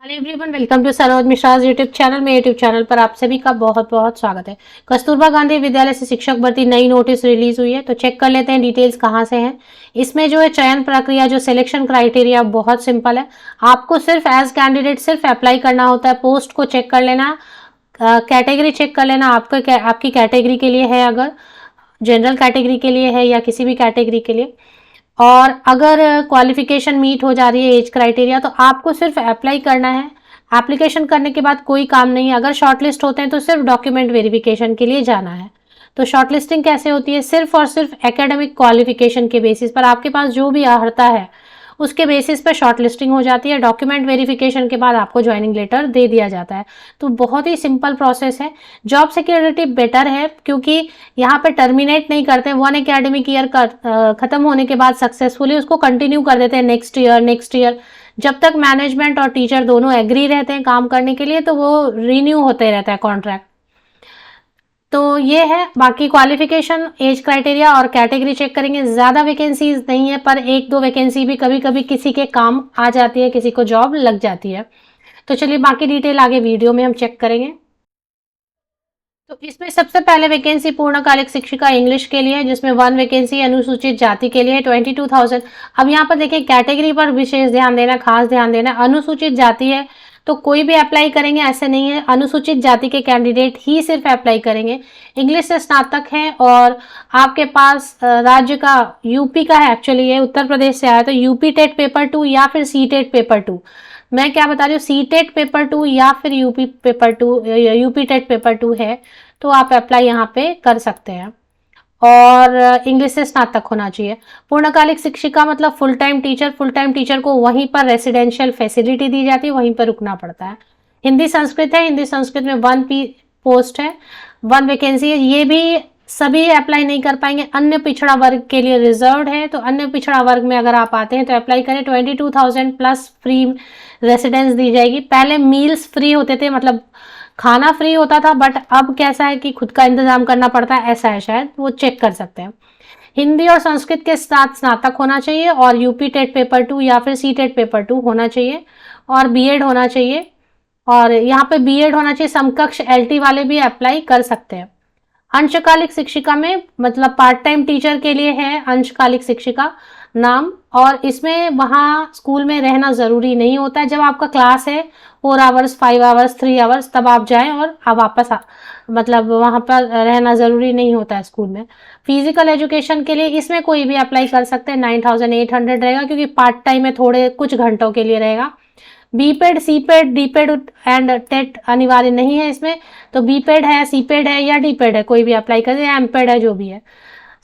Hello everyone, welcome to Saroj Mishra's YouTube channel में। YouTube channel पर आप सभी का बहुत बहुत स्वागत है। कस्तूरबा गांधी विद्यालय से शिक्षक भर्ती नई नोटिस रिलीज हुई है, तो चेक कर लेते हैं डिटेल्स कहाँ से हैं। इसमें जो है चयन प्रक्रिया, जो सिलेक्शन क्राइटेरिया बहुत सिंपल है। आपको सिर्फ एज कैंडिडेट सिर्फ अप्लाई करना होता है। पोस्ट को चेक कर लेना, कैटेगरी चेक कर लेना आपकी कैटेगरी के लिए है, अगर जनरल कैटेगरी के लिए है या किसी भी कैटेगरी के लिए। और अगर क्वालिफिकेशन मीट हो जा रही है एज क्राइटेरिया, तो आपको सिर्फ अप्लाई करना है। एप्लीकेशन करने के बाद कोई काम नहीं है। अगर शॉर्टलिस्ट होते हैं तो सिर्फ डॉक्यूमेंट वेरिफिकेशन के लिए जाना है। तो शॉर्टलिस्टिंग कैसे होती है? सिर्फ और सिर्फ एकेडमिक क्वालिफिकेशन के बेसिस पर आपके पास जो भी अर्हता है उसके बेसिस पर शॉर्टलिस्टिंग हो जाती है। डॉक्यूमेंट वेरिफिकेशन के बाद आपको ज्वाइनिंग लेटर दे दिया जाता है। तो बहुत ही सिंपल प्रोसेस है। जॉब सिक्योरिटी बेटर है क्योंकि यहाँ पे टर्मिनेट नहीं करते। वन एकेडमिक ईयर खत्म होने के बाद सक्सेसफुली उसको कंटिन्यू कर देते हैं नेक्स्ट ईयर। जब तक मैनेजमेंट और टीचर दोनों एग्री रहते हैं काम करने के लिए, तो वो रिन्यू होते रहता है कॉन्ट्रैक्ट। तो ये है। बाकी क्वालिफिकेशन, एज क्राइटेरिया और कैटेगरी चेक करेंगे। ज़्यादा वैकेंसीज नहीं है, पर एक दो वैकेंसी भी कभी कभी किसी के काम आ जाती है, किसी को जॉब लग जाती है। तो चलिए बाकी डिटेल आगे वीडियो में हम चेक करेंगे। तो इसमें सबसे पहले वैकेंसी पूर्णकालिक शिक्षिका इंग्लिश के लिए है, जिसमें 1 वैकेंसी अनुसूचित जाति के लिए है, 22,000। अब यहाँ पर देखिए कैटेगरी पर विशेष ध्यान देना, खास ध्यान देना। अनुसूचित जाति है तो कोई भी अप्लाई करेंगे ऐसे नहीं है, अनुसूचित जाति के कैंडिडेट ही सिर्फ अप्लाई करेंगे। इंग्लिश से स्नातक है और आपके पास राज्य का यूपी का है, एक्चुअली ये उत्तर प्रदेश से आया, तो यूपी टेट पेपर 2 या फिर सी टेट पेपर 2। मैं क्या बता रही हूँ, सी टेट पेपर 2 या फिर UP paper 2, UP TET paper 2 है तो आप अप्लाई यहाँ पे कर सकते हैं। और इंग्लिश से स्नातक होना चाहिए। पूर्णकालिक शिक्षिका मतलब full time teacher. Full time teacher को वहीं पर रेसिडेंशियल फैसिलिटी दी जाती है, वहीं पर रुकना पड़ता है। हिंदी संस्कृत है, हिंदी संस्कृत में 1 पोस्ट है, 1 वैकेंसी है। ये भी सभी अप्लाई नहीं कर पाएंगे, अन्य पिछड़ा वर्ग के लिए रिजर्व्ड है। तो अन्य पिछड़ा वर्ग में अगर आप आते हैं तो अप्लाई करें। 22,000 प्लस फ्री रेसिडेंस दी जाएगी। पहले मील्स फ्री होते थे, मतलब खाना फ्री होता था, बट अब कैसा है कि खुद का इंतजाम करना पड़ता है, ऐसा है शायद, वो चेक कर सकते हैं। हिंदी और संस्कृत के साथ स्नातक होना चाहिए और यूपी टेट पेपर 2 या फिर सी टेट पेपर 2 होना चाहिए और बीएड होना चाहिए। और यहाँ पे बीएड होना चाहिए। समकक्ष एलटी वाले भी अप्लाई कर सकते हैं। अंशकालिक शिक्षिका में मतलब पार्ट टाइम टीचर के लिए है अंशकालिक शिक्षिका नाम, और इसमें वहाँ स्कूल में रहना ज़रूरी नहीं होता है। जब आपका क्लास है 4 आवर्स, 5 आवर्स, 3 आवर्स, तब आप जाएं और आप वापस मतलब वहाँ पर रहना ज़रूरी नहीं होता है स्कूल में। फिजिकल एजुकेशन के लिए इसमें कोई भी अप्लाई कर सकते हैं। 9,800 रहेगा क्योंकि पार्ट टाइम में थोड़े कुछ घंटों के लिए रहेगा। बीपेड, सीपेड, डीपेड एंड टेट अनिवार्य नहीं है इसमें। तो बीपेड है, सीपेड है या डीपेड है, कोई भी अप्लाई कर, या एमपेड है, जो भी है।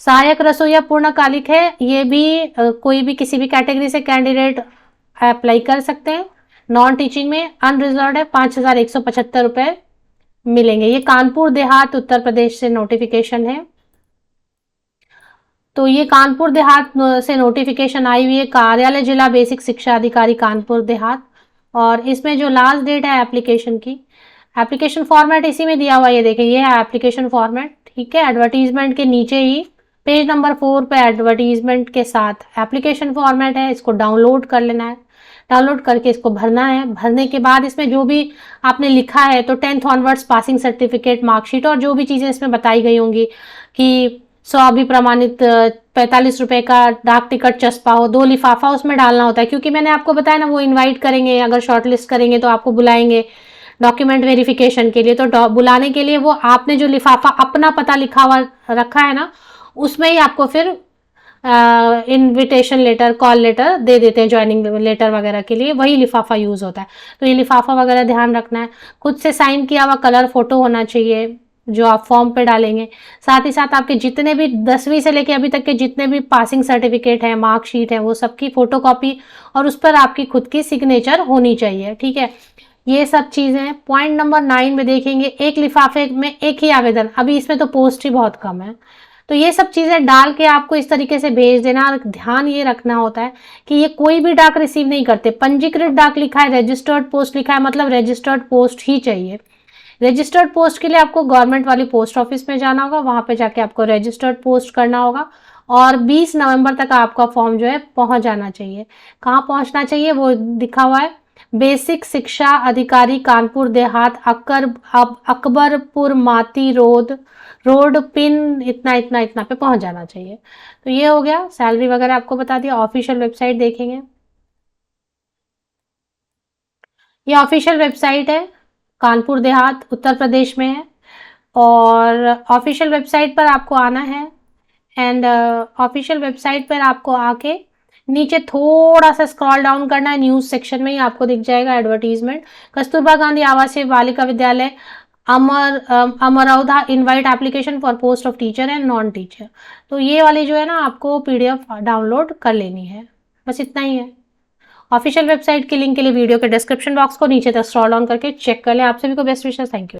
सहायक रसोईया पूर्णकालिक है, ये भी कोई भी किसी भी कैटेगरी से कैंडिडेट अप्लाई कर सकते हैं। नॉन टीचिंग में अनरिजर्व है, 5,175 रुपये मिलेंगे। ये कानपुर देहात उत्तर प्रदेश से नोटिफिकेशन है। तो ये कानपुर देहात से नोटिफिकेशन आई हुई है, कार्यालय जिला बेसिक शिक्षा अधिकारी कानपुर देहात। और इसमें जो लास्ट डेट है एप्लीकेशन की, एप्लीकेशन फॉर्मेट इसी में दिया हुआ है, ये देखिए ये है एप्लीकेशन फॉर्मेट, ठीक है। एडवर्टीजमेंट के नीचे ही पेज नंबर 4 पे एडवर्टीजमेंट के साथ एप्लीकेशन फॉर्मेट है, इसको डाउनलोड कर लेना है। डाउनलोड करके इसको भरना है। भरने के बाद इसमें जो भी आपने लिखा है, तो 10th onwards passing certificate, marksheet और जो भी चीज़ें इसमें बताई गई होंगी कि 100 भी प्रमाणित 45 रुपए का डाक टिकट चस्पा हो, 2 लिफाफा उसमें डालना होता है, क्योंकि मैंने आपको बताया ना वो इनवाइट करेंगे, अगर शॉर्टलिस्ट करेंगे तो आपको बुलाएंगे डॉक्यूमेंट वेरिफिकेशन के लिए। तो बुलाने के लिए वो आपने जो लिफाफा अपना पता लिखा हुआ रखा है ना, उसमें ही आपको फिर इनविटेशन लेटर, कॉल लेटर दे देते हैं ज्वाइनिंग लेटर वगैरह के लिए, वही लिफाफा यूज होता है। तो ये लिफाफा वगैरह ध्यान रखना है। खुद से साइन किया हुआ कलर फोटो होना चाहिए जो आप फॉर्म पे डालेंगे। साथ ही साथ आपके जितने भी 10वीं से लेके अभी तक के जितने भी पासिंग सर्टिफिकेट है, मार्कशीट है, वो सबकी फोटोकॉपी और उस पर आपकी खुद की सिग्नेचर होनी चाहिए, ठीक है। ये सब चीजें हैं। पॉइंट नंबर 9 में देखेंगे, एक लिफाफे में एक ही आवेदन। अभी इसमें तो पोस्ट ही बहुत कम है, तो ये सब चीजें डाल के आपको इस तरीके से भेज देना। और ध्यान ये रखना होता है कि ये कोई भी डाक रिसीव नहीं करते। पंजीकृत डाक लिखा है, रजिस्टर्ड पोस्ट लिखा है, मतलब रजिस्टर्ड पोस्ट ही चाहिए। रजिस्टर्ड पोस्ट के लिए आपको गवर्नमेंट वाली पोस्ट ऑफिस में जाना होगा, वहां पे जाके आपको रजिस्टर्ड पोस्ट करना होगा और 20 नवंबर तक आपका फॉर्म जो है पहुंच जाना चाहिए। कहाँ पहुंचना चाहिए वो दिखा हुआ है, बेसिक शिक्षा अधिकारी कानपुर देहात अकबरपुर माती रोड पिन इतना इतना इतना पे पहुंच जाना चाहिए। तो ये हो गया, सैलरी वगैरह आपको बता दिया। ऑफिशियल वेबसाइट देखेंगे, ये ऑफिशियल वेबसाइट है, कानपुर देहात उत्तर प्रदेश में है। और ऑफिशियल वेबसाइट पर आपको आना है एंड ऑफिशियल वेबसाइट पर आपको आके नीचे थोड़ा सा स्क्रॉल डाउन करना है, न्यूज सेक्शन में ही आपको दिख जाएगा advertisement. Kasturba Gandhi Awasiya Balika Vidyalaya Amraudha invite application for post of teacher and non teacher. तो ये वाली जो है ना आपको पीडीएफ डाउनलोड कर लेनी है, बस इतना ही है। ऑफिशियल वेबसाइट के लिंक के लिए वीडियो के डिस्क्रिप्शन बॉक्स को नीचे तक स्क्रॉल डाउन करके चेक कर लें। आप सभी को बेस्ट विशेस, थैंक यू।